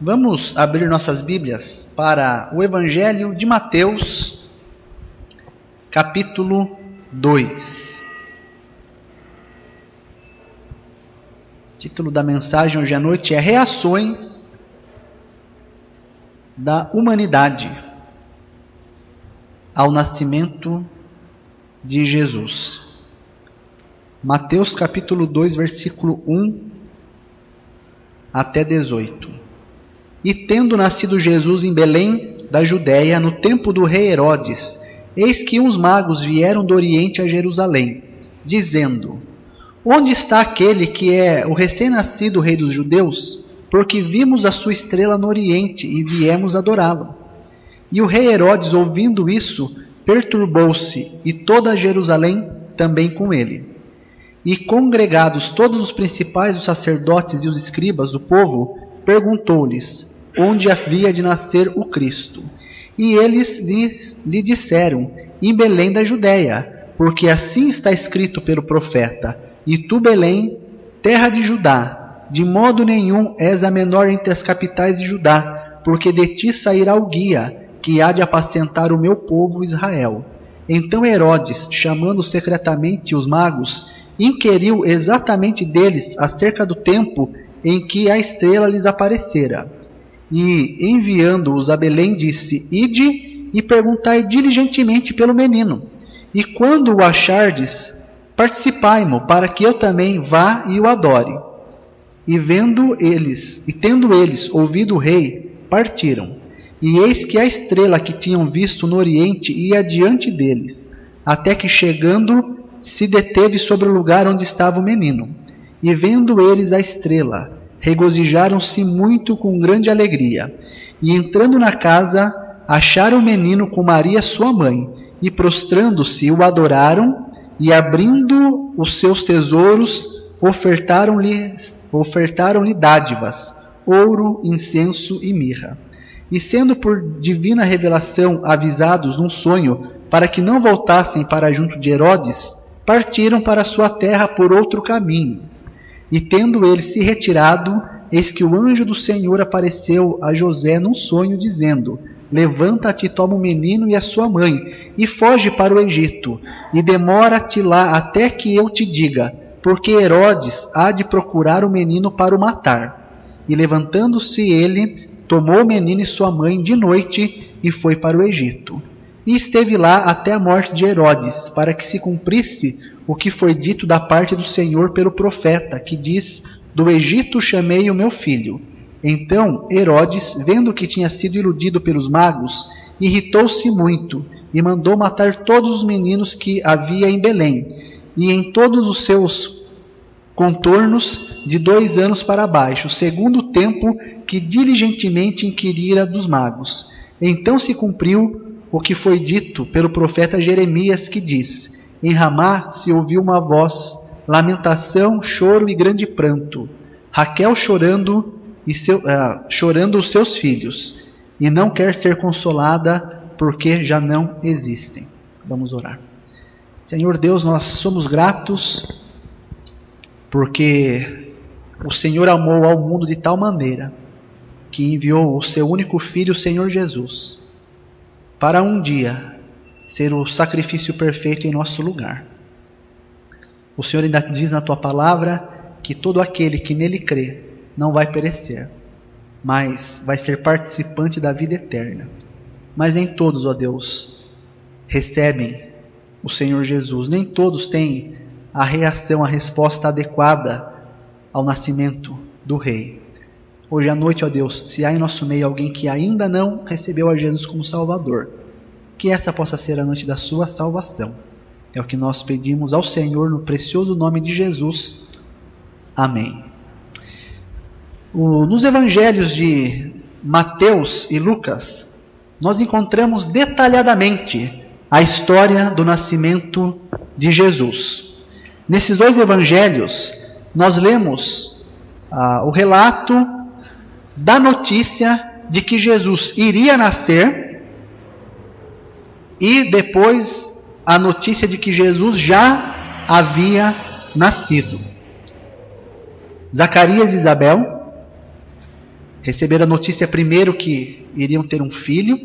Vamos abrir nossas Bíblias para o Evangelho de Mateus, capítulo 2. O título da mensagem hoje à noite é Reações da Humanidade ao nascimento de Jesus. Mateus capítulo 2, versículo 1 até 18. E tendo nascido Jesus em Belém da Judéia, no tempo do rei Herodes, eis que uns magos vieram do Oriente a Jerusalém, dizendo: Onde está aquele que é o recém-nascido rei dos judeus? Porque vimos a sua estrela no Oriente e viemos adorá-lo. E o rei Herodes, ouvindo isso, perturbou-se, e toda Jerusalém também com ele. E congregados todos os principais, os sacerdotes e os escribas do povo, perguntou-lhes onde havia de nascer o Cristo. E eles lhe disseram: em Belém da Judéia, porque assim está escrito pelo profeta: E tu, Belém, terra de Judá, de modo nenhum és a menor entre as capitais de Judá, porque de ti sairá o guia, que há de apacentar o meu povo Israel. Então Herodes, chamando secretamente os magos, inquiriu exatamente deles acerca do tempo em que a estrela lhes aparecera. E, enviando-os a Belém, disse: Ide e perguntai diligentemente pelo menino. E quando o achardes, participai-mo, para que eu também vá e o adore. E tendo eles ouvido o rei, partiram. E eis que a estrela que tinham visto no Oriente ia diante deles, até que chegando, se deteve sobre o lugar onde estava o menino. E vendo eles a estrela, regozijaram-se muito com grande alegria. E entrando na casa, acharam o menino com Maria sua mãe, e prostrando-se o adoraram, e abrindo os seus tesouros, ofertaram-lhe dádivas, ouro, incenso e mirra. E sendo por divina revelação avisados num sonho, para que não voltassem para junto de Herodes, partiram para sua terra por outro caminho. E tendo ele se retirado, eis que o anjo do Senhor apareceu a José num sonho, dizendo: Levanta-te, toma o menino e a sua mãe, e foge para o Egito, e demora-te lá até que eu te diga, porque Herodes há de procurar o menino para o matar. E levantando-se ele, tomou o menino e sua mãe de noite, e foi para o Egito. E esteve lá até a morte de Herodes, para que se cumprisse o que foi dito da parte do Senhor pelo profeta, que diz: Do Egito chamei o meu filho. Então Herodes, vendo que tinha sido iludido pelos magos, irritou-se muito, e mandou matar todos os meninos que havia em Belém, e em todos os seus contornos, de 2 anos para baixo, segundo o tempo que diligentemente inquirira dos magos. Então se cumpriu o que foi dito pelo profeta Jeremias, que diz: Em Ramá se ouviu uma voz, lamentação, choro e grande pranto, Raquel chorando os seus filhos, e não quer ser consolada, porque já não existem. Vamos orar. Senhor Deus, nós somos gratos, porque o Senhor amou ao mundo de tal maneira, que enviou o seu único Filho, o Senhor Jesus, para um dia ser o sacrifício perfeito em nosso lugar. O Senhor ainda diz na tua palavra que todo aquele que nele crê não vai perecer, mas vai ser participante da vida eterna. Mas nem todos, ó Deus, recebem o Senhor Jesus. Nem todos têm a reação, a resposta adequada ao nascimento do Rei. Hoje à noite, ó Deus, se há em nosso meio alguém que ainda não recebeu a Jesus como Salvador, que essa possa ser a noite da sua salvação. É o que nós pedimos ao Senhor no precioso nome de Jesus. Amém. Nos evangelhos de Mateus e Lucas, nós encontramos detalhadamente a história do nascimento de Jesus. Nesses 2 evangelhos, nós lemos o relato da notícia de que Jesus iria nascer, e depois a notícia de que Jesus já havia nascido. Zacarias e Isabel receberam a notícia primeiro que iriam ter um filho,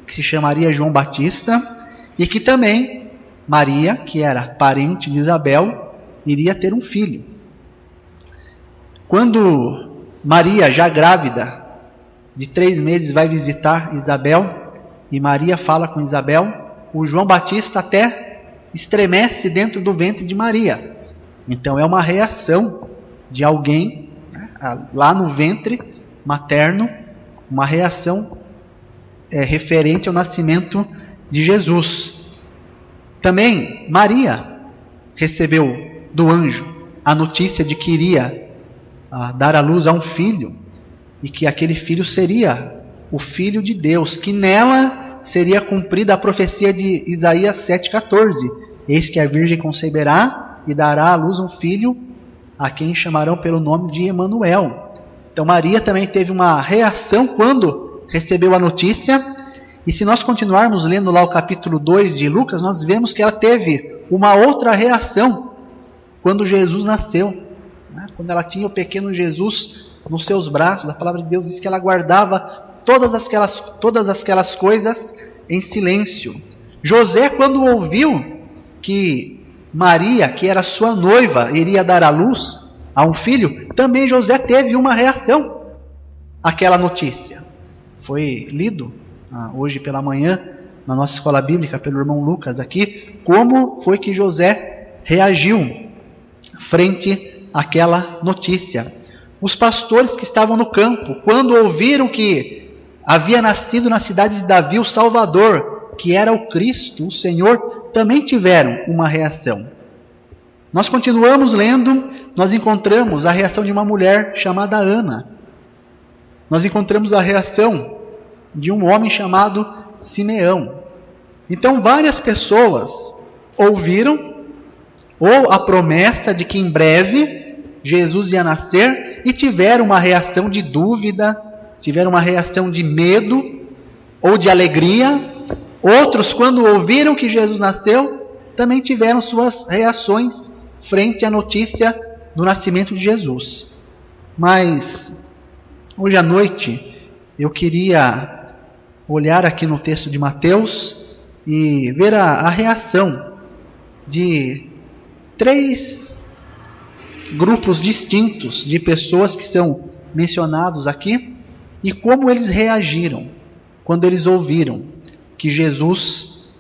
que se chamaria João Batista, e que também Maria, que era parente de Isabel, iria ter um filho. Quando Maria, já grávida de 3 meses, vai visitar Isabel, e Maria fala com Isabel, o João Batista até estremece dentro do ventre de Maria. Então é uma reação de alguém, né, lá no ventre materno, uma reação referente ao nascimento de Jesus. Também Maria recebeu do anjo a notícia de que iria dar à luz a um filho, e que aquele filho seria o Filho de Deus, que nela seria cumprida a profecia de Isaías 7,14. Eis que a virgem conceberá e dará à luz um filho, a quem chamarão pelo nome de Emanuel. Então Maria também teve uma reação quando recebeu a notícia. E se nós continuarmos lendo lá o capítulo 2 de Lucas, nós vemos que ela teve uma outra reação quando Jesus nasceu, né? Quando ela tinha o pequeno Jesus nos seus braços, a palavra de Deus diz que ela guardava todas aquelas coisas em silêncio. José, quando ouviu que Maria, que era sua noiva, iria dar à luz a um filho, também José teve uma reação àquela notícia. Foi lido hoje pela manhã, na nossa escola bíblica, pelo irmão Lucas aqui, como foi que José reagiu frente àquela notícia. Os pastores que estavam no campo, quando ouviram que havia nascido na cidade de Davi o Salvador, que era o Cristo, o Senhor, também tiveram uma reação. Nós continuamos lendo, nós encontramos a reação de uma mulher chamada Ana. Nós encontramos a reação de um homem chamado Simeão. Então várias pessoas ouviram ou a promessa de que em breve Jesus ia nascer e tiveram uma reação de dúvida, tiveram uma reação de medo ou de alegria. Outros, quando ouviram que Jesus nasceu, também tiveram suas reações frente à notícia do nascimento de Jesus. Mas hoje à noite eu queria olhar aqui no texto de Mateus e ver a reação de 3 grupos distintos de pessoas que são mencionados aqui e como eles reagiram quando eles ouviram que Jesus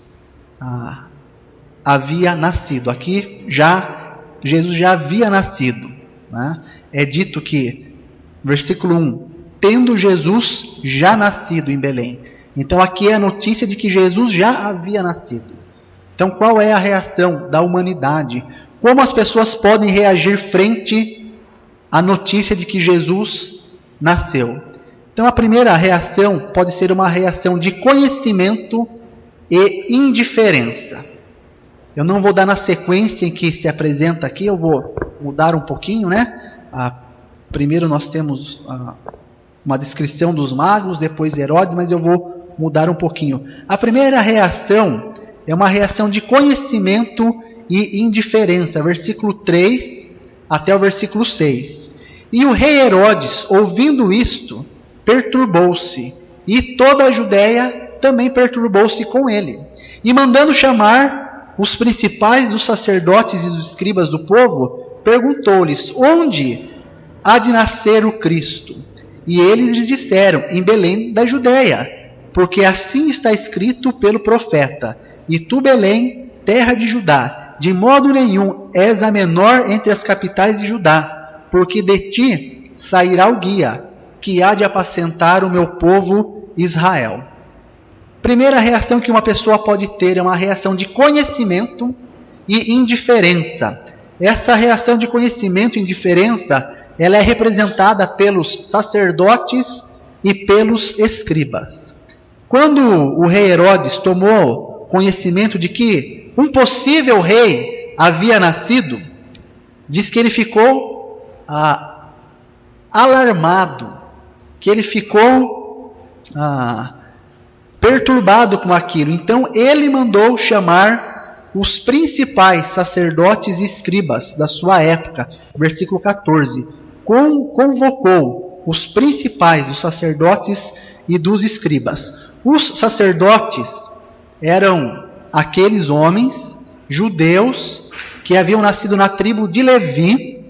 havia nascido. Aqui Jesus já havia nascido, né? É dito que, versículo 1, tendo Jesus já nascido em Belém. Então aqui é a notícia de que Jesus já havia nascido. Então qual é a reação da humanidade? Como as pessoas podem reagir frente à notícia de que Jesus nasceu? Então a primeira reação pode ser uma reação de conhecimento e indiferença. Eu não vou dar na sequência em que se apresenta aqui, eu vou mudar um pouquinho, né? Primeiro nós temos uma descrição dos magos, depois Herodes, mas eu vou mudar um pouquinho. A primeira reação é uma reação de conhecimento e indiferença, versículo 3 até o versículo 6. E o rei Herodes, ouvindo isto, perturbou-se, e toda a Judéia também perturbou-se com ele. E mandando chamar os principais dos sacerdotes e dos escribas do povo, perguntou-lhes: onde há de nascer o Cristo? E eles lhes disseram: em Belém da Judéia, porque assim está escrito pelo profeta: e tu, Belém, terra de Judá, de modo nenhum és a menor entre as capitais de Judá, porque de ti sairá o guia, que há de apacentar o meu povo Israel. Primeira reação que uma pessoa pode ter é uma reação de conhecimento e indiferença. Essa reação de conhecimento e indiferença, ela é representada pelos sacerdotes e pelos escribas. Quando o rei Herodes tomou conhecimento de que um possível rei havia nascido, diz que ele ficou alarmado, que ele ficou perturbado com aquilo. Então ele mandou chamar os principais sacerdotes e escribas da sua época, versículo 14, convocou os principais, os sacerdotes e dos escribas. Os sacerdotes eram aqueles homens judeus que haviam nascido na tribo de Levi.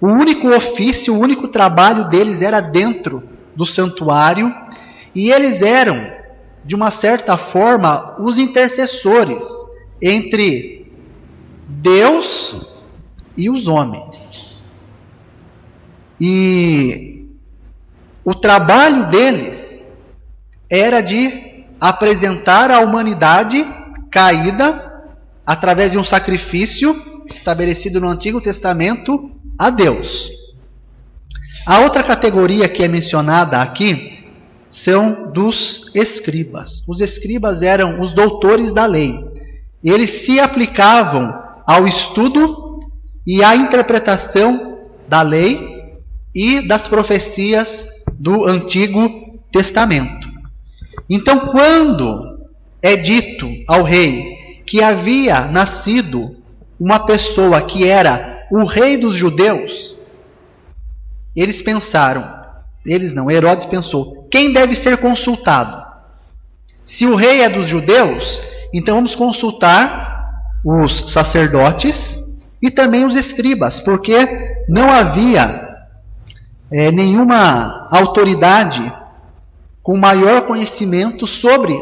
O único ofício, o único trabalho deles era dentro do santuário, e eles eram, de uma certa forma, os intercessores entre Deus e os homens. E o trabalho deles era de apresentar a humanidade caída, através de um sacrifício estabelecido no Antigo Testamento, a Deus. A outra categoria que é mencionada aqui são dos escribas. Os escribas eram os doutores da lei. Eles se aplicavam ao estudo e à interpretação da lei e das profecias do Antigo Testamento. Então, quando é dito ao rei que havia nascido uma pessoa que era o rei dos judeus, eles pensaram, Herodes pensou, quem deve ser consultado? Se o rei é dos judeus, então vamos consultar os sacerdotes e também os escribas, porque não havia nenhuma autoridade com maior conhecimento sobre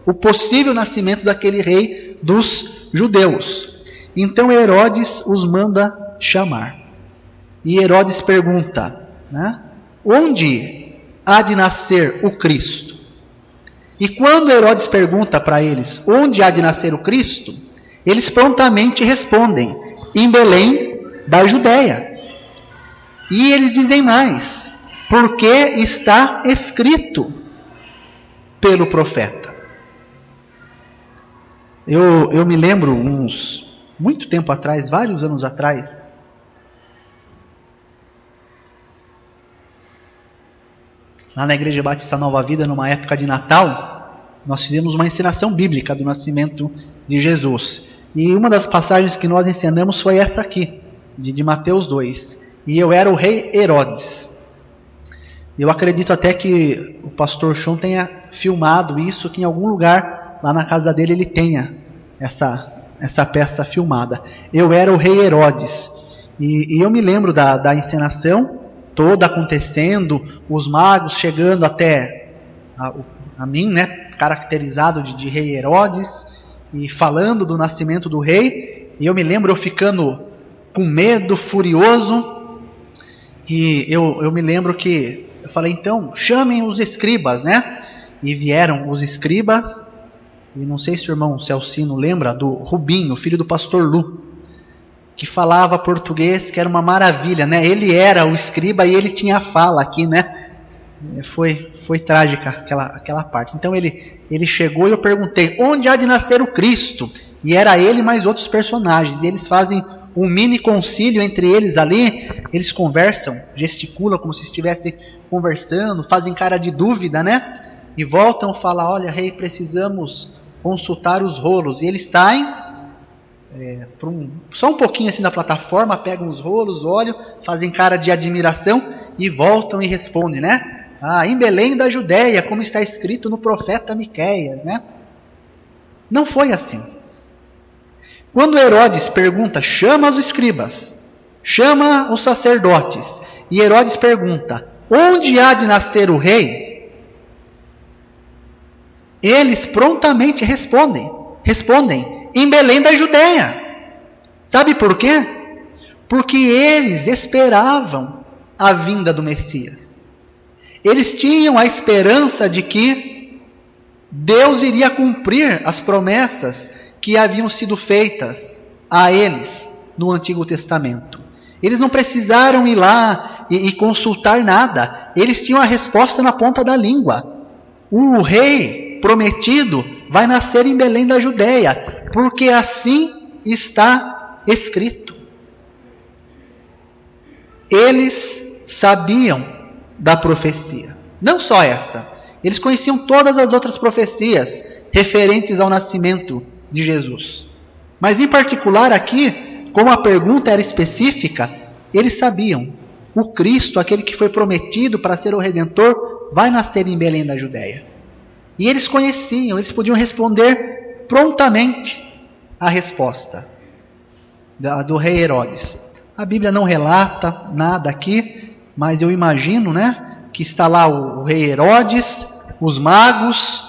o possível nascimento daquele rei dos judeus. Então Herodes os manda chamar. E Herodes pergunta, onde há de nascer o Cristo? E quando Herodes pergunta para eles onde há de nascer o Cristo, eles prontamente respondem, em Belém da Judéia. E eles dizem mais, porque está escrito pelo profeta. Eu me lembro, muito tempo atrás, vários anos atrás, lá na Igreja Batista Nova Vida, numa época de Natal, nós fizemos uma ensinação bíblica do nascimento de Jesus. E uma das passagens que nós ensinamos foi essa aqui, de Mateus 2. E eu era o rei Herodes. Eu acredito até que o pastor Sean tenha filmado isso, que em algum lugar lá na casa dele ele tenha essa peça filmada. Eu era o rei Herodes. E eu me lembro da encenação toda acontecendo, os magos chegando até a mim, caracterizado de rei Herodes, e falando do nascimento do rei. E eu me lembro eu ficando com medo, furioso. E eu me lembro que eu falei, então, chamem os escribas, E vieram os escribas. E não sei se o irmão Celcino lembra do Rubinho, filho do pastor Lu, que falava português, que era uma maravilha, Ele era o escriba e ele tinha a fala aqui, Foi trágica aquela parte. Então ele chegou e eu perguntei, onde há de nascer o Cristo? E era ele mais outros personagens. E eles fazem um mini concílio entre eles ali. Eles conversam, gesticulam como se estivessem conversando, fazem cara de dúvida, E voltam a falar, olha, rei, precisamos consultar os rolos. E eles saem só um pouquinho assim da plataforma, pegam os rolos, olham, fazem cara de admiração e voltam e respondem, em Belém da Judéia, como está escrito no profeta Miqueias, Não foi assim. Quando Herodes pergunta, chama os escribas, chama os sacerdotes, e Herodes pergunta, onde há de nascer o rei? Eles prontamente respondem, em Belém da Judéia. Sabe por quê? Porque eles esperavam a vinda do Messias. Eles tinham a esperança de que Deus iria cumprir as promessas que haviam sido feitas a eles no Antigo Testamento. Eles não precisaram ir lá e consultar nada. Eles tinham a resposta na ponta da língua. O rei prometido vai nascer em Belém da Judéia, porque assim está escrito. Eles sabiam da profecia. Não só essa. Eles conheciam todas as outras profecias referentes ao nascimento de Jesus. Mas em particular aqui, como a pergunta era específica, eles sabiam o Cristo, aquele que foi prometido para ser o Redentor, vai nascer em Belém da Judéia. E eles conheciam, eles podiam responder prontamente a resposta do rei Herodes. A Bíblia não relata nada aqui, mas eu imagino, que está lá o rei Herodes, os magos,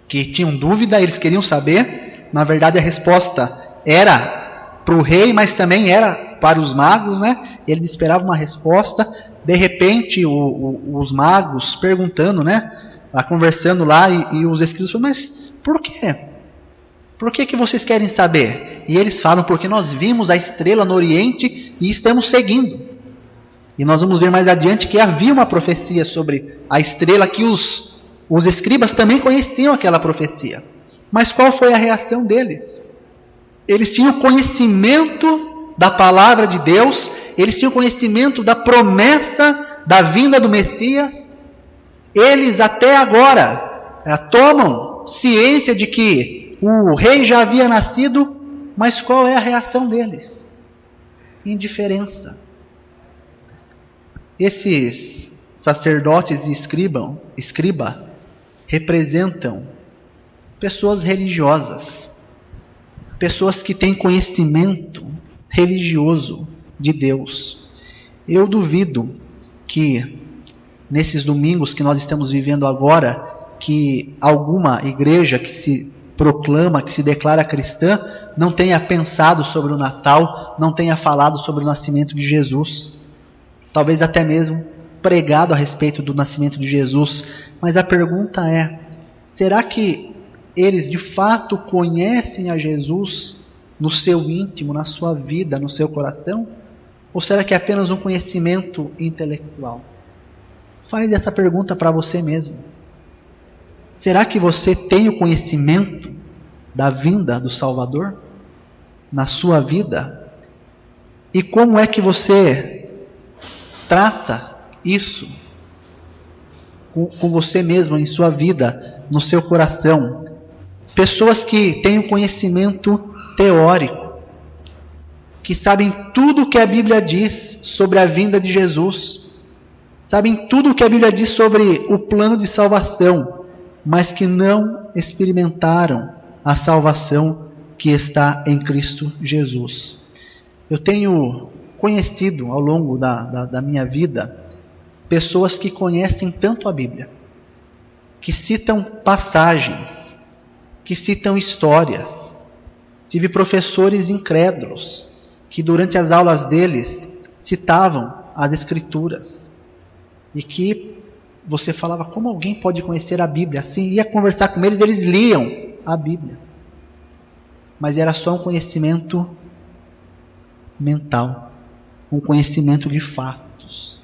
que tinham dúvida, eles queriam saber. Na verdade, a resposta era para o rei, mas também era para os magos, Eles esperavam uma resposta. De repente, os magos perguntando, lá conversando lá, e os escribas falam: mas por quê? Por que vocês querem saber? E eles falam: porque nós vimos a estrela no Oriente e estamos seguindo. E nós vamos ver mais adiante que havia uma profecia sobre a estrela, que os escribas também conheciam aquela profecia. Mas qual foi a reação deles? Eles tinham conhecimento da palavra de Deus, eles tinham conhecimento da promessa da vinda do Messias. Eles até agora tomam ciência de que o rei já havia nascido, mas qual é a reação deles? Indiferença. Esses sacerdotes e escriba representam pessoas religiosas, pessoas que têm conhecimento religioso de Deus. Eu duvido que nesses domingos que nós estamos vivendo agora, que alguma igreja que se proclama, que se declara cristã, não tenha pensado sobre o Natal, não tenha falado sobre o nascimento de Jesus. Talvez até mesmo pregado a respeito do nascimento de Jesus. Mas a pergunta é: será que eles de fato conhecem a Jesus no seu íntimo, na sua vida, no seu coração? Ou será que é apenas um conhecimento intelectual? Faz essa pergunta para você mesmo. Será que você tem o conhecimento da vinda do Salvador na sua vida? E como é que você trata isso com você mesmo, em sua vida, no seu coração? Pessoas que têm um conhecimento teórico, que sabem tudo o que a Bíblia diz sobre a vinda de Jesus, sabem tudo o que a Bíblia diz sobre o plano de salvação, mas que não experimentaram a salvação que está em Cristo Jesus. Eu tenho conhecido ao longo da minha vida pessoas que conhecem tanto a Bíblia, que citam passagens, que citam histórias. Tive professores incrédulos que durante as aulas deles citavam as Escrituras e que você falava: como alguém pode conhecer a Bíblia? Assim, ia conversar com eles, eles liam a Bíblia, mas era só um conhecimento mental, um conhecimento de fatos.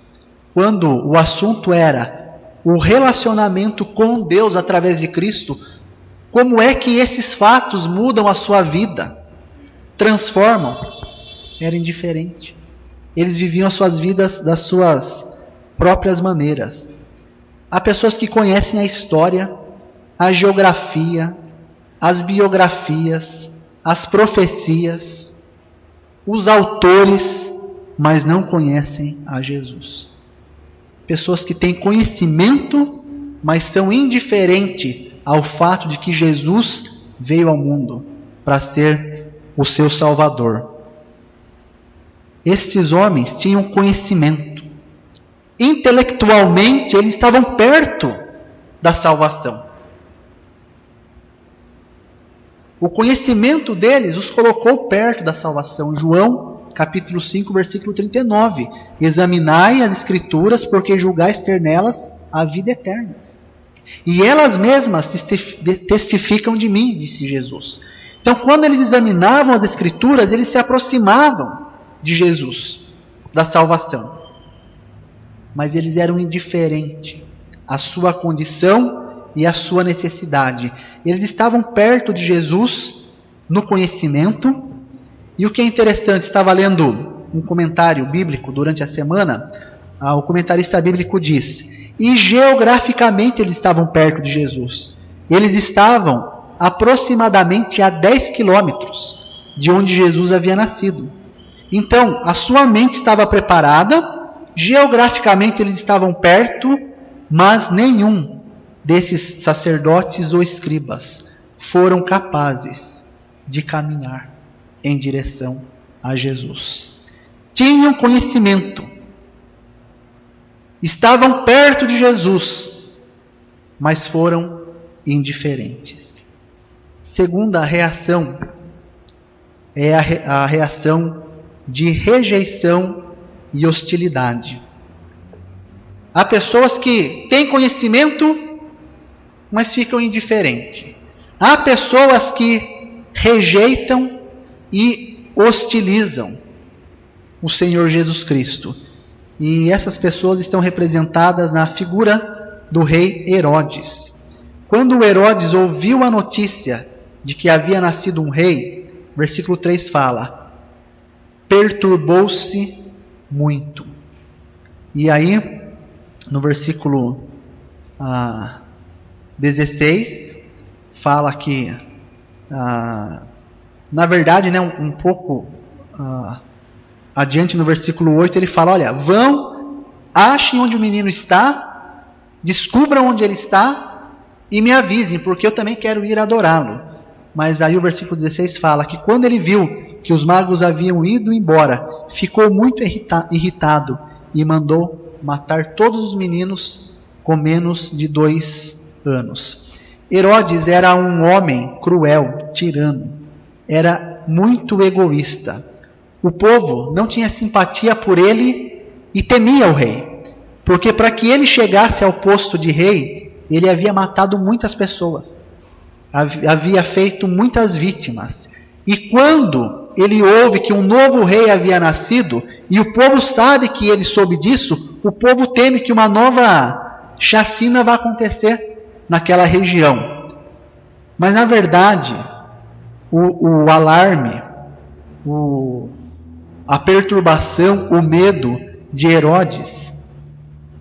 Quando o assunto era o relacionamento com Deus através de Cristo, como é que esses fatos mudam a sua vida, transformam? Era indiferente. Eles viviam as suas vidas das suas próprias maneiras. Há pessoas que conhecem a história, a geografia, as biografias, as profecias, os autores, mas não conhecem a Jesus. Pessoas que têm conhecimento, mas são indiferentes ao fato de que Jesus veio ao mundo para ser o seu Salvador. Estes homens tinham conhecimento. Intelectualmente, eles estavam perto da salvação. O conhecimento deles os colocou perto da salvação. João, capítulo 5, versículo 39. Examinai as Escrituras, porque julgais ter nelas a vida eterna. E elas mesmas testificam de mim, disse Jesus. Então, quando eles examinavam as Escrituras, eles se aproximavam de Jesus, da salvação. Mas eles eram indiferentes à sua condição e à sua necessidade. Eles estavam perto de Jesus no conhecimento. E o que é interessante, estava lendo um comentário bíblico durante a semana, o comentarista bíblico diz: e geograficamente eles estavam perto de Jesus. Eles estavam aproximadamente a 10 quilômetros de onde Jesus havia nascido. Então, a sua mente estava preparada, geograficamente eles estavam perto, mas nenhum desses sacerdotes ou escribas foram capazes de caminhar em direção a Jesus. Tinham conhecimento, estavam perto de Jesus, mas foram indiferentes. Segunda reação é a reação de rejeição e hostilidade. Há pessoas que têm conhecimento, mas ficam indiferentes. Há pessoas que rejeitam e hostilizam o Senhor Jesus Cristo. E essas pessoas estão representadas na figura do rei Herodes. Quando Herodes ouviu a notícia de que havia nascido um rei, versículo 3 fala: perturbou-se muito. E aí, no versículo 16, fala que, na verdade, né, um pouco adiante no versículo 8, ele fala: olha, vão, achem onde o menino está, descubram onde ele está e me avisem, porque eu também quero ir adorá-lo. Mas aí o versículo 16 fala que quando ele viu que os magos haviam ido embora, ficou muito irritado e mandou matar todos os meninos com menos de 2 anos. Herodes era um homem cruel, tirano, era muito egoísta. O povo não tinha simpatia por ele e temia o rei, porque para que ele chegasse ao posto de rei, ele havia matado muitas pessoas, havia feito muitas vítimas. E quando ele ouve que um novo rei havia nascido, e o povo sabe que ele soube disso, o povo teme que uma nova chacina vai acontecer naquela região. Mas na verdade, o alarme, a perturbação, o medo de Herodes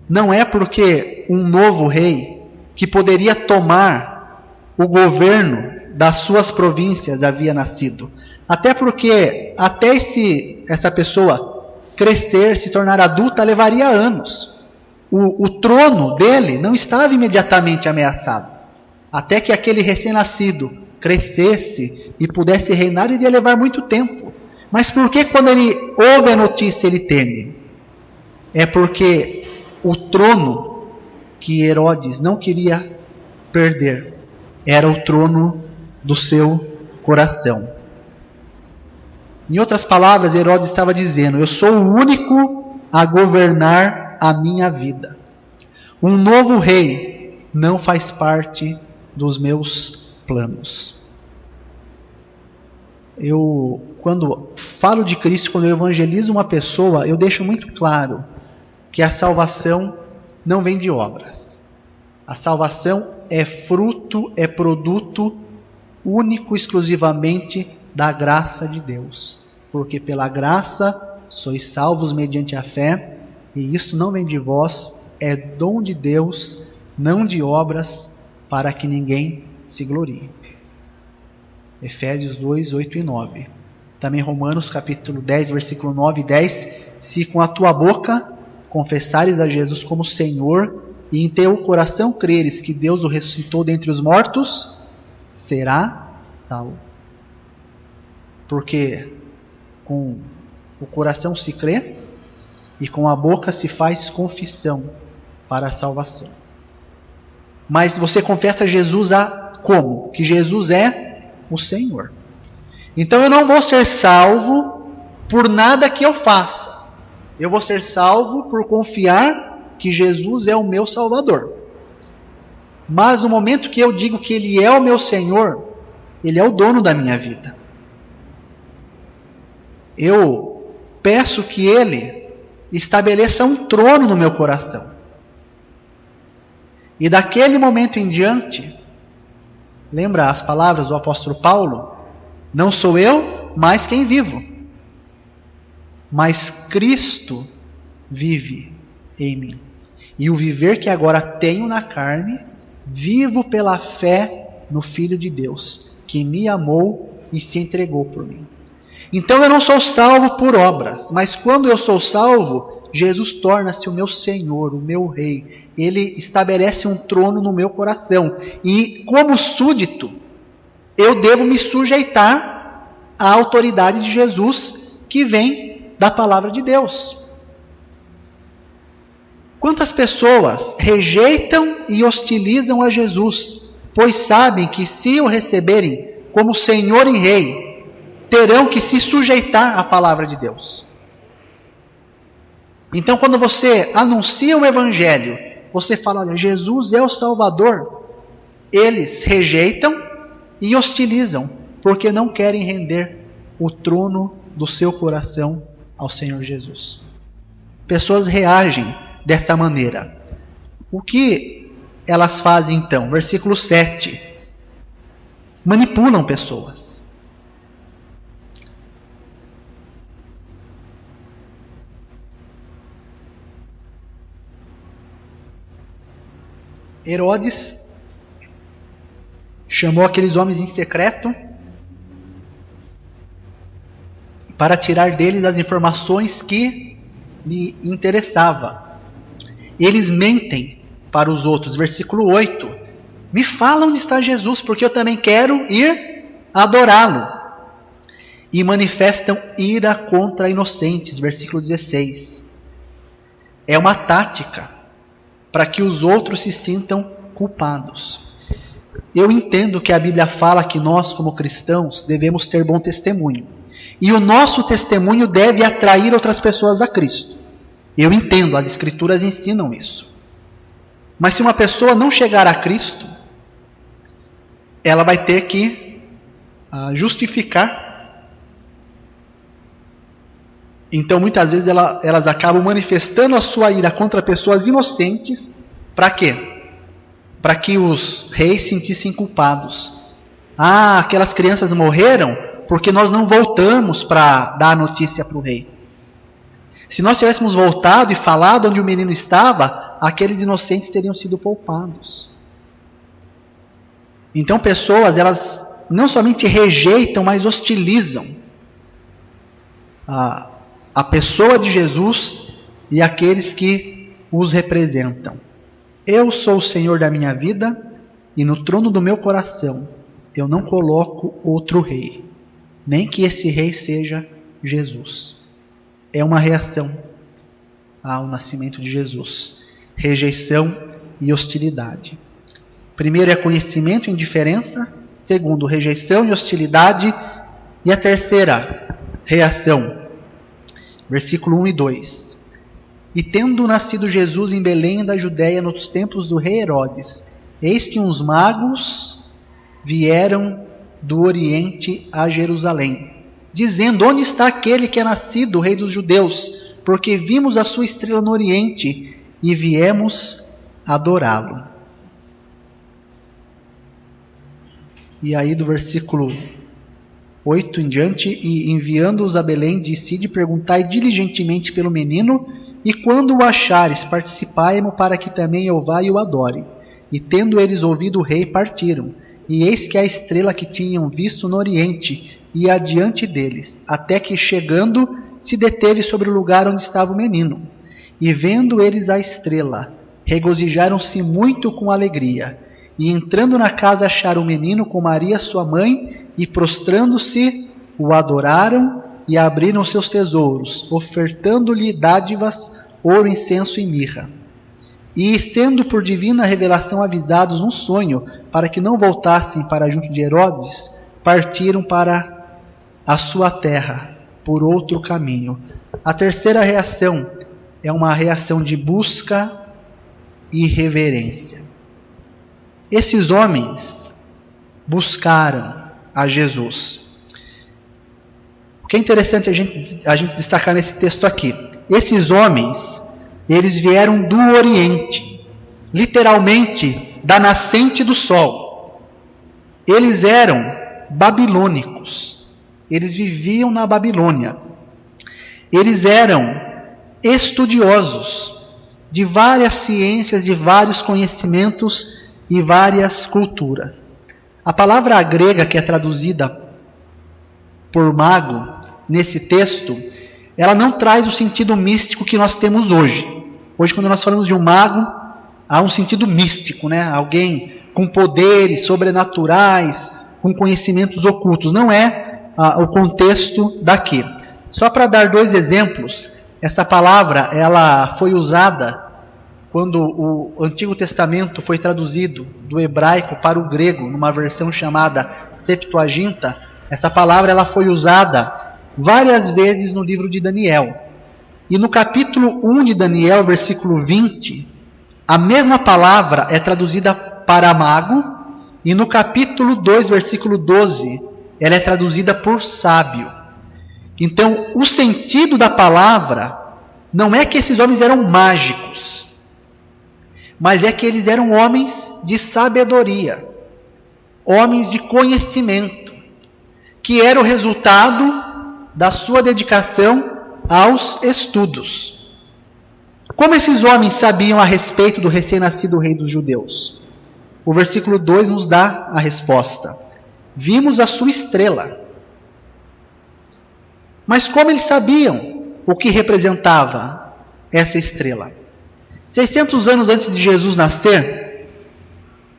não é porque um novo rei que poderia tomar o governo das suas províncias havia nascido. Até porque até essa pessoa crescer, se tornar adulta, levaria anos. O trono dele não estava imediatamente ameaçado. Até que aquele recém-nascido crescesse e pudesse reinar, iria levar muito tempo. Mas por que quando ele ouve a notícia ele teme? É porque o trono que Herodes não queria perder era o trono do seu coração. Em outras palavras, Herodes estava dizendo: eu sou o único a governar a minha vida. Um novo rei não faz parte dos meus planos. Quando falo de Cristo, quando eu evangelizo uma pessoa, eu deixo muito claro que a salvação não vem de obras. A salvação é fruto, é produto único, exclusivamente da graça de Deus. Porque pela graça sois salvos mediante a fé, e isso não vem de vós, é dom de Deus, não de obras, para que ninguém se glorie. Efésios 2, 8 e 9. Também Romanos capítulo 10, versículo 9 e 10. Se com a tua boca confessares a Jesus como Senhor, e em teu coração creres que Deus o ressuscitou dentre os mortos, será salvo. Porque com o coração se crê e com a boca se faz confissão para a salvação. Mas você confessa Jesus como? Que Jesus é o Senhor. Então eu não vou ser salvo por nada que eu faça. Eu vou ser salvo por confiar que Jesus é o meu Salvador. Mas no momento que eu digo que Ele é o meu Senhor, Ele é o dono da minha vida. Eu peço que Ele estabeleça um trono no meu coração. E daquele momento em diante, lembra as palavras do apóstolo Paulo? Não sou eu, mas quem vivo. Mas Cristo vive em mim. E o viver que agora tenho na carne, vivo pela fé no Filho de Deus, que me amou e se entregou por mim. Então eu não sou salvo por obras, mas quando eu sou salvo, Jesus torna-se o meu Senhor, o meu Rei. Ele estabelece um trono no meu coração. E como súdito, eu devo me sujeitar à autoridade de Jesus, que vem da palavra de Deus. Quantas pessoas rejeitam e hostilizam a Jesus, pois sabem que se o receberem como Senhor e Rei, terão que se sujeitar à palavra de Deus. Então, quando você anuncia o Evangelho, você fala, olha, Jesus é o Salvador, eles rejeitam e hostilizam, porque não querem render o trono do seu coração ao Senhor Jesus. Pessoas reagem dessa maneira. O que elas fazem então? Versículo 7. Manipulam pessoas. Herodes chamou aqueles homens em secreto para tirar deles as informações que lhe interessavam. Eles mentem para os outros. Versículo 8. Me fala onde está Jesus, porque eu também quero ir adorá-lo. E manifestam ira contra inocentes. Versículo 16. É uma tática para que os outros se sintam culpados. Eu entendo que a Bíblia fala que nós, como cristãos, devemos ter bom testemunho. E o nosso testemunho deve atrair outras pessoas a Cristo. Eu entendo, as Escrituras ensinam isso. Mas se uma pessoa não chegar a Cristo, ela vai ter que justificar. Então, muitas vezes, elas acabam manifestando a sua ira contra pessoas inocentes. Para quê? Para que os reis sentissem culpados. Ah, aquelas crianças morreram porque nós não voltamos para dar a notícia para o rei. Se nós tivéssemos voltado e falado onde o menino estava, aqueles inocentes teriam sido poupados. Então, pessoas, elas não somente rejeitam, mas hostilizam a pessoa de Jesus e aqueles que os representam. Eu sou o Senhor da minha vida e no trono do meu coração eu não coloco outro rei, nem que esse rei seja Jesus. É uma reação ao nascimento de Jesus. Rejeição e hostilidade. Primeiro é conhecimento e indiferença. Segundo, rejeição e hostilidade. E a terceira reação. Versículo 1 e 2. E tendo nascido Jesus em Belém da Judéia nos tempos do rei Herodes, eis que uns magos vieram do Oriente a Jerusalém, dizendo, onde está aquele que é nascido, o rei dos judeus? Porque vimos a sua estrela no Oriente e viemos adorá-lo. E aí do versículo 8 em diante, e enviando-os a Belém, disse, perguntai diligentemente pelo menino, e quando o achares, participai-mo para que também eu vá e o adore. E tendo eles ouvido o rei, partiram. E eis que a estrela que tinham visto no Oriente ia adiante deles, até que chegando se deteve sobre o lugar onde estava o menino. E vendo eles a estrela, regozijaram-se muito com alegria. E entrando na casa acharam o menino com Maria sua mãe, e prostrando-se, o adoraram e abriram seus tesouros, ofertando-lhe dádivas, ouro, incenso e mirra. E, sendo por divina revelação avisados num sonho, para que não voltassem para junto de Herodes, partiram para a sua terra, por outro caminho. A terceira reação é uma reação de busca e reverência. Esses homens buscaram a Jesus. O que é interessante a gente destacar nesse texto aqui. Esses homens, eles vieram do Oriente, literalmente da nascente do sol. Eles eram babilônicos. Eles viviam na Babilônia. Eles eram estudiosos de várias ciências, de vários conhecimentos e várias culturas. A palavra grega que é traduzida por mago nesse texto, ela não traz o sentido místico que nós temos hoje. Hoje, quando nós falamos de um mago, há um sentido místico, né? Alguém com poderes sobrenaturais, com conhecimentos ocultos. Não é o contexto daqui. Só para dar 2 exemplos, essa palavra ela foi usada quando o Antigo Testamento foi traduzido do hebraico para o grego, numa versão chamada Septuaginta. Essa palavra ela foi usada várias vezes no livro de Daniel. E no capítulo 1 de Daniel, versículo 20, a mesma palavra é traduzida para mago, e no capítulo 2, versículo 12, ela é traduzida por sábio. Então, o sentido da palavra não é que esses homens eram mágicos, mas é que eles eram homens de sabedoria, homens de conhecimento, que era o resultado da sua dedicação aos estudos. Como esses homens sabiam a respeito do recém-nascido rei dos judeus? O versículo 2 nos dá a resposta. Vimos a sua estrela. Mas como eles sabiam o que representava essa estrela? 600 anos antes de Jesus nascer,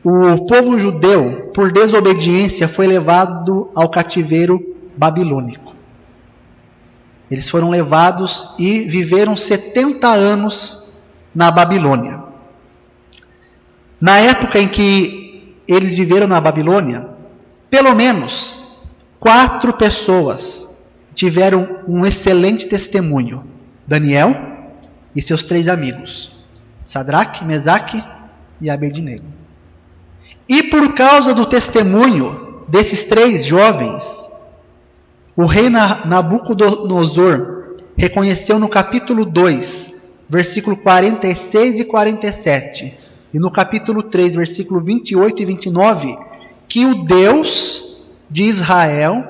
o povo judeu, por desobediência, foi levado ao cativeiro babilônico. Eles foram levados e viveram 70 anos na Babilônia. Na época em que eles viveram na Babilônia, pelo menos 4 pessoas tiveram um excelente testemunho. Daniel e seus 3 amigos, Sadraque, Mesaque e Abednego. E por causa do testemunho desses 3 jovens, o rei Nabucodonosor reconheceu no capítulo 2, versículo 46 e 47, e no capítulo 3, versículo 28 e 29, que o Deus de Israel,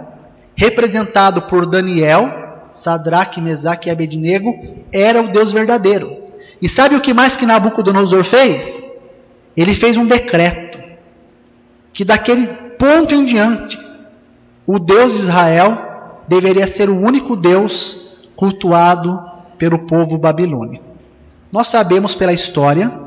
representado por Daniel, Sadraque, Mesaque e Abednego, era o Deus verdadeiro. E sabe o que mais que Nabucodonosor fez? Ele fez um decreto, que daquele ponto em diante, o Deus de Israel deveria ser o único Deus cultuado pelo povo babilônico. Nós sabemos pela história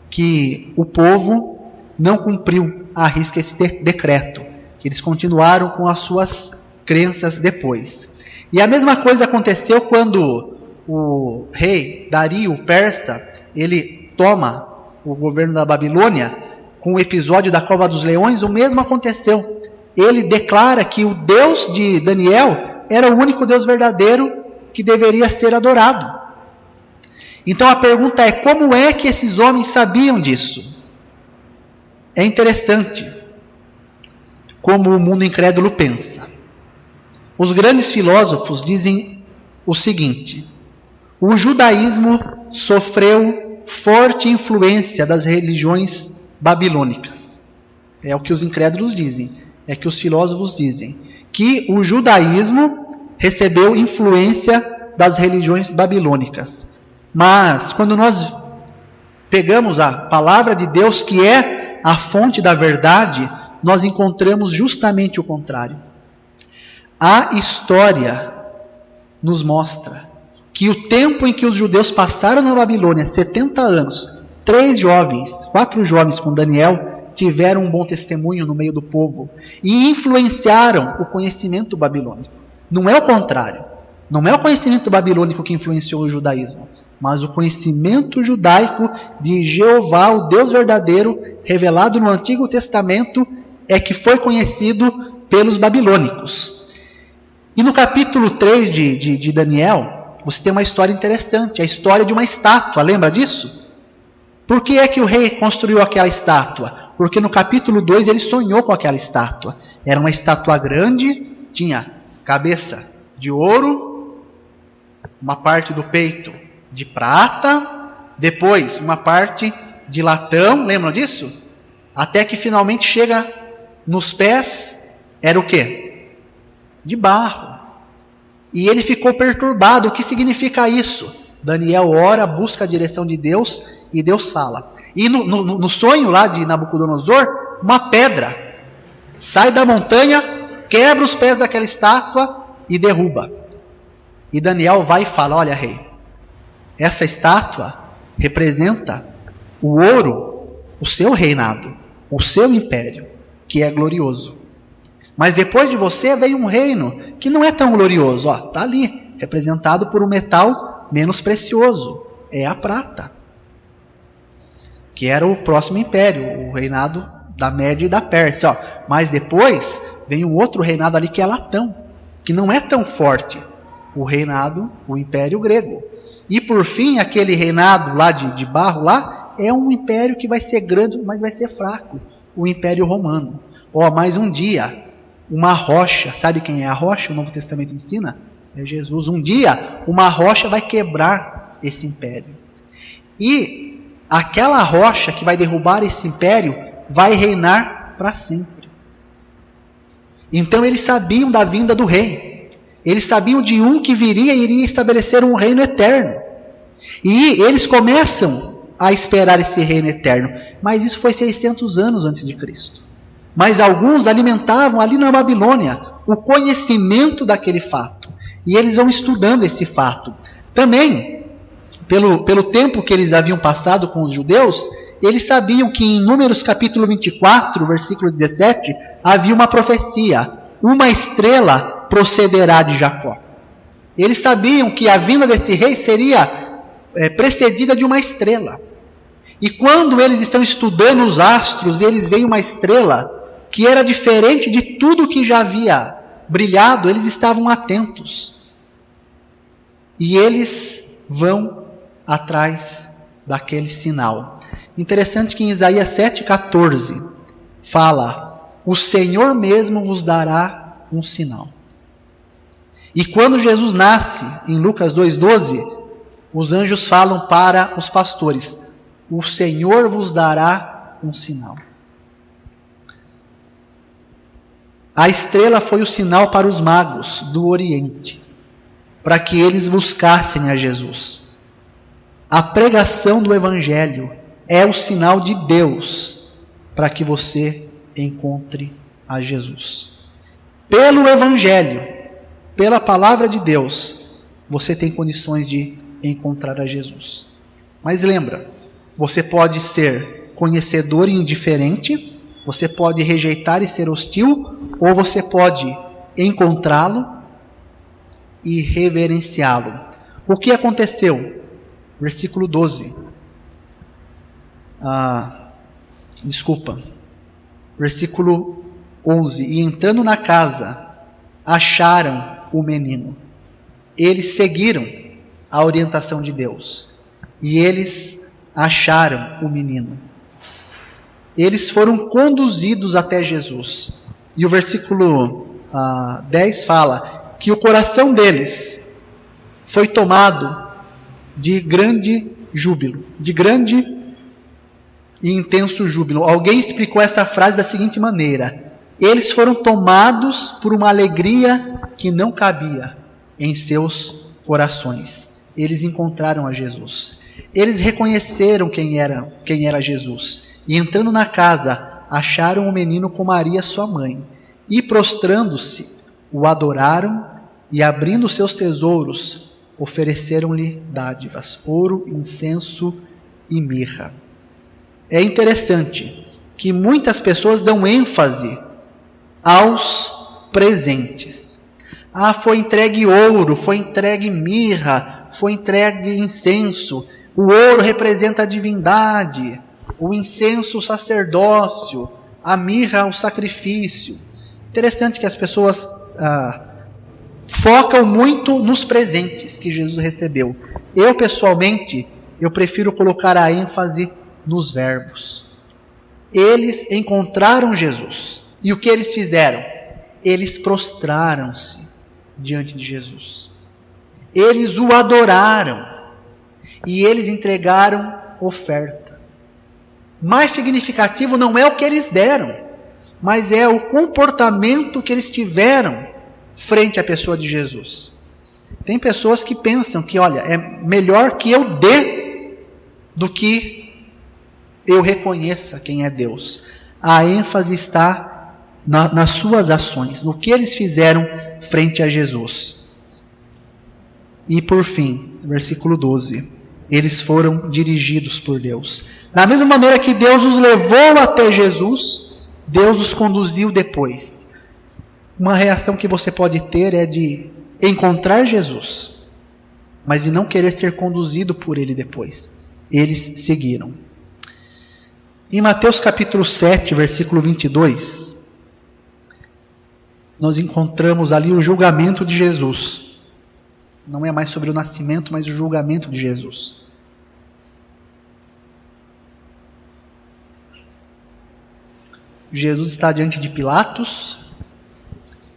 que o povo não cumpriu à risca esse decreto, que eles continuaram com as suas crenças depois. E a mesma coisa aconteceu quando o rei Dario, o persa, ele toma o governo da Babilônia. Com o episódio da Cova dos Leões, o mesmo aconteceu. Ele declara que o Deus de Daniel era o único Deus verdadeiro que deveria ser adorado. Então a pergunta é: como é que esses homens sabiam disso? É interessante como o mundo incrédulo pensa. Os grandes filósofos dizem o seguinte: o judaísmo sofreu forte influência das religiões babilônicas. É o que os incrédulos dizem. É que os filósofos dizem que o judaísmo recebeu influência das religiões babilônicas. Mas quando nós pegamos a palavra de Deus, que é a fonte da verdade, nós encontramos justamente o contrário. A história nos mostra que o tempo em que os judeus passaram na Babilônia, 70 anos, 4 jovens com Daniel, tiveram um bom testemunho no meio do povo e influenciaram o conhecimento babilônico. Não é o contrário. Não é o conhecimento babilônico que influenciou o judaísmo, mas o conhecimento judaico de Jeová, o Deus verdadeiro, revelado no Antigo Testamento, é que foi conhecido pelos babilônicos. E no capítulo 3 de Daniel, você tem uma história interessante, a história de uma estátua. Lembra disso? Por que é que o rei construiu aquela estátua? Porque no capítulo 2 ele sonhou com aquela estátua. Era uma estátua grande, tinha cabeça de ouro, uma parte do peito de prata, depois uma parte de latão, lembram disso? Até que finalmente chega nos pés, era o quê? De barro. E ele ficou perturbado. O que significa isso? Daniel ora, busca a direção de Deus e Deus fala. E no sonho lá de Nabucodonosor, uma pedra sai da montanha, quebra os pés daquela estátua e derruba. E Daniel vai e fala: olha, rei, essa estátua representa o ouro, o seu reinado, o seu império, que é glorioso. Mas depois de você vem um reino que não é tão glorioso. Está ali, representado por um metal menos precioso. É a prata, que era o próximo império, o reinado da Média e da Pérsia. Mas depois vem um outro reinado ali que é Latão, que não é tão forte. O reinado, o Império Grego. E por fim, aquele reinado lá de barro lá, é um império que vai ser grande, mas vai ser fraco. O Império Romano. Mas um dia, uma rocha, sabe quem é a rocha? O Novo Testamento ensina? É Jesus. Um dia, uma rocha vai quebrar esse império. E aquela rocha que vai derrubar esse império vai reinar para sempre. Então eles sabiam da vinda do rei. Eles sabiam de um que viria e iria estabelecer um reino eterno. E eles começam a esperar esse reino eterno. Mas isso foi 600 anos antes de Cristo. Mas alguns alimentavam ali na Babilônia o conhecimento daquele fato. E eles vão estudando esse fato. Também, pelo tempo que eles haviam passado com os judeus, eles sabiam que em Números capítulo 24, versículo 17, havia uma profecia. Uma estrela procederá de Jacó. Eles sabiam que a vinda desse rei seria precedida de uma estrela. E quando eles estão estudando os astros, eles veem uma estrela que era diferente de tudo que já havia brilhado, eles estavam atentos. E eles vão atrás daquele sinal. Interessante que em Isaías 7,14 fala: o Senhor mesmo vos dará um sinal. E quando Jesus nasce, em Lucas 2,12, os anjos falam para os pastores: o Senhor vos dará um sinal. A estrela foi o sinal para os magos do Oriente, para que eles buscassem a Jesus. A pregação do Evangelho é o sinal de Deus para que você encontre a Jesus. Pelo Evangelho, pela palavra de Deus, você tem condições de encontrar a Jesus. Mas lembra, você pode ser conhecedor e indiferente, você pode rejeitar e ser hostil, ou você pode encontrá-lo e reverenciá-lo. O que aconteceu? Versículo 12. Versículo 11. E entrando na casa, acharam o menino. Eles seguiram a orientação de Deus. E eles acharam o menino. Eles foram conduzidos até Jesus. E o versículo 10 fala que o coração deles foi tomado de grande júbilo, de grande e intenso júbilo. Alguém explicou essa frase da seguinte maneira: eles foram tomados por uma alegria que não cabia em seus corações. Eles encontraram a Jesus. Eles reconheceram quem era Jesus. E entrando na casa, acharam o menino com Maria, sua mãe. E prostrando-se, o adoraram e, abrindo seus tesouros, ofereceram-lhe dádivas, ouro, incenso e mirra. É interessante que muitas pessoas dão ênfase aos presentes. Foi entregue ouro, foi entregue mirra, foi entregue incenso. O ouro representa a divindade, o incenso o sacerdócio, a mirra o sacrifício. Interessante que as pessoas focam muito nos presentes que Jesus recebeu. Eu, pessoalmente, prefiro colocar a ênfase nos verbos. Eles encontraram Jesus. E o que eles fizeram? Eles prostraram-se diante de Jesus. Eles o adoraram. E eles entregaram ofertas. Mais significativo não é o que eles deram, mas é o comportamento que eles tiveram frente à pessoa de Jesus. Tem pessoas que pensam que, olha, é melhor que eu dê do que eu reconheça quem é Deus. A ênfase está nas suas ações, no que eles fizeram frente a Jesus. E por fim, versículo 12, eles foram dirigidos por Deus. Da mesma maneira que Deus os levou até Jesus, Deus os conduziu depois. Uma reação que você pode ter é de encontrar Jesus, mas de não querer ser conduzido por Ele depois. Eles seguiram. Em Mateus capítulo 7, versículo 22, nós encontramos ali o julgamento de Jesus. Não é mais sobre o nascimento, mas o julgamento de Jesus. Jesus está diante de Pilatos.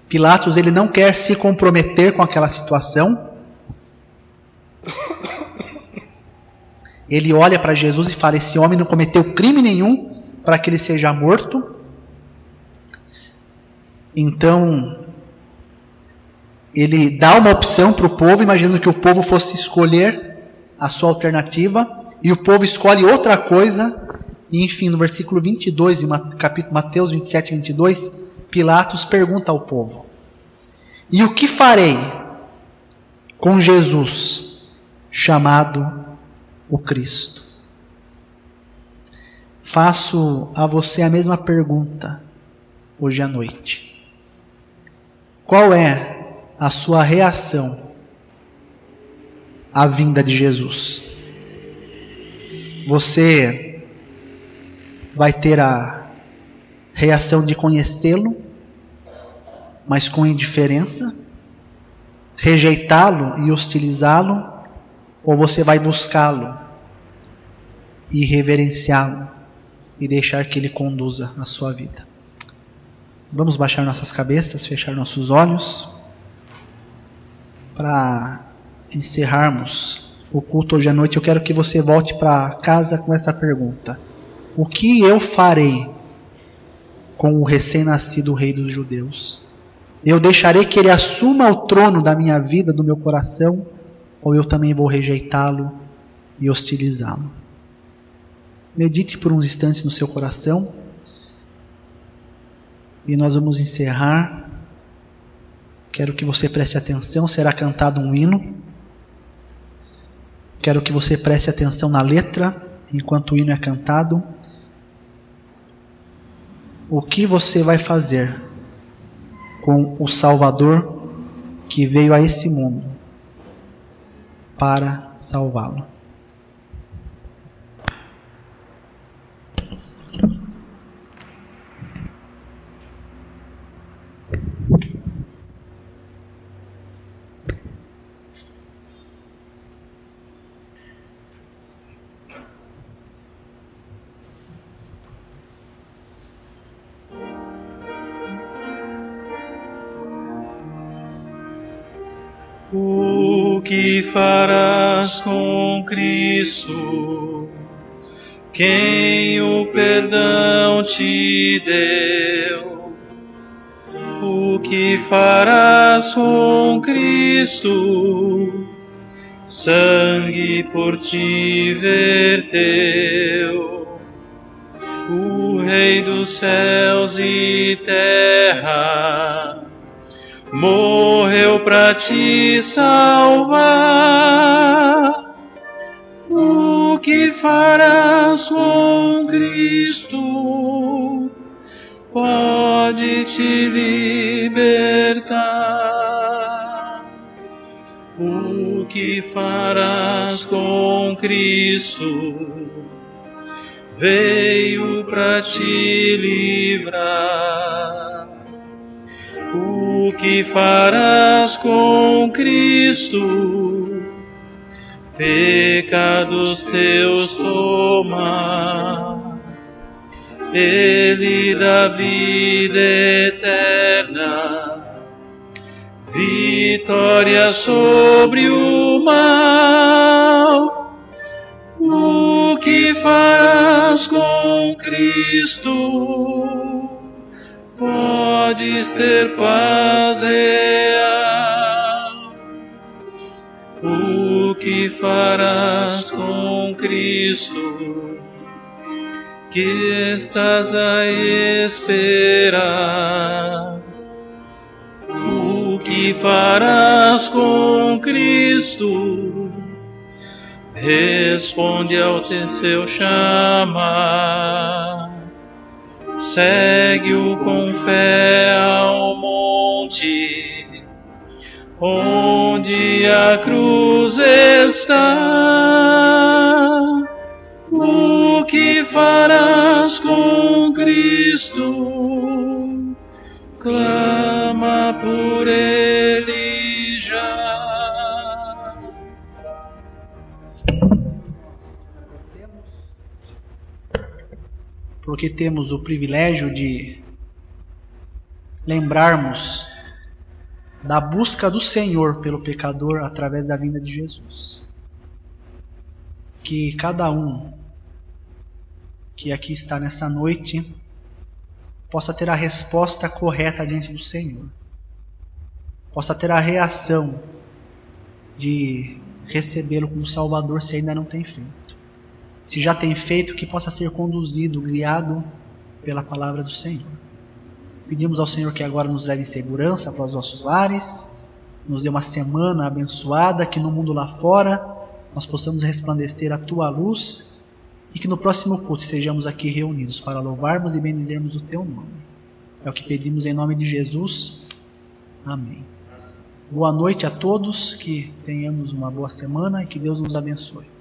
Pilatos, ele não quer se comprometer com aquela situação. Ele olha para Jesus e fala: esse homem não cometeu crime nenhum para que ele seja morto. Então, ele dá uma opção para o povo, imaginando que o povo fosse escolher a sua alternativa, e o povo escolhe outra coisa. E enfim, no versículo 22 de Mateus 27, 22, Pilatos pergunta ao povo: e o que farei com Jesus, chamado o Cristo? Faço a você a mesma pergunta hoje à noite. Qual é a sua reação à vinda de Jesus? Você vai ter a reação de conhecê-lo, mas com indiferença, rejeitá-lo e hostilizá-lo, ou você vai buscá-lo e reverenciá-lo e deixar que ele conduza a sua vida? Vamos baixar nossas cabeças, fechar nossos olhos, para encerrarmos o culto hoje à noite. Eu quero que você volte para casa com essa pergunta: o que eu farei com o recém-nascido rei dos judeus? Eu deixarei que ele assuma o trono da minha vida, do meu coração, ou eu também vou rejeitá-lo e hostilizá-lo? Medite por uns instantes no seu coração e nós vamos encerrar. Quero que você preste atenção, será cantado um hino. Quero que você preste atenção na letra, enquanto o hino é cantado. O que você vai fazer com o Salvador que veio a esse mundo para salvá-lo? O que farás com Cristo, quem o perdão te deu? O que farás com Cristo, sangue por ti verteu? O Rei dos céus e terra morreu para te salvar. O que farás com Cristo pode te libertar. O que farás com Cristo veio para te livrar. O que farás com Cristo, pecados teus toma, Ele dá vida eterna, vitória sobre o mal. O que farás com Cristo, podes ter paz real. O que farás com Cristo, que estás a esperar? O que farás com Cristo? Responde ao seu chamar. Segue-o com fé ao monte, onde a cruz está. O que farás com Cristo? Clama por Ele já. Porque temos o privilégio de lembrarmos da busca do Senhor pelo pecador através da vinda de Jesus. Que cada um que aqui está nessa noite possa ter a resposta correta diante do Senhor. Possa ter a reação de recebê-lo como Salvador se ainda não tem feito. Se já tem feito, que possa ser conduzido, guiado pela palavra do Senhor. Pedimos ao Senhor que agora nos leve em segurança para os nossos lares, nos dê uma semana abençoada, que no mundo lá fora nós possamos resplandecer a Tua luz e que no próximo culto estejamos aqui reunidos para louvarmos e bendizermos o Teu nome. É o que pedimos em nome de Jesus. Amém. Boa noite a todos, que tenhamos uma boa semana e que Deus nos abençoe.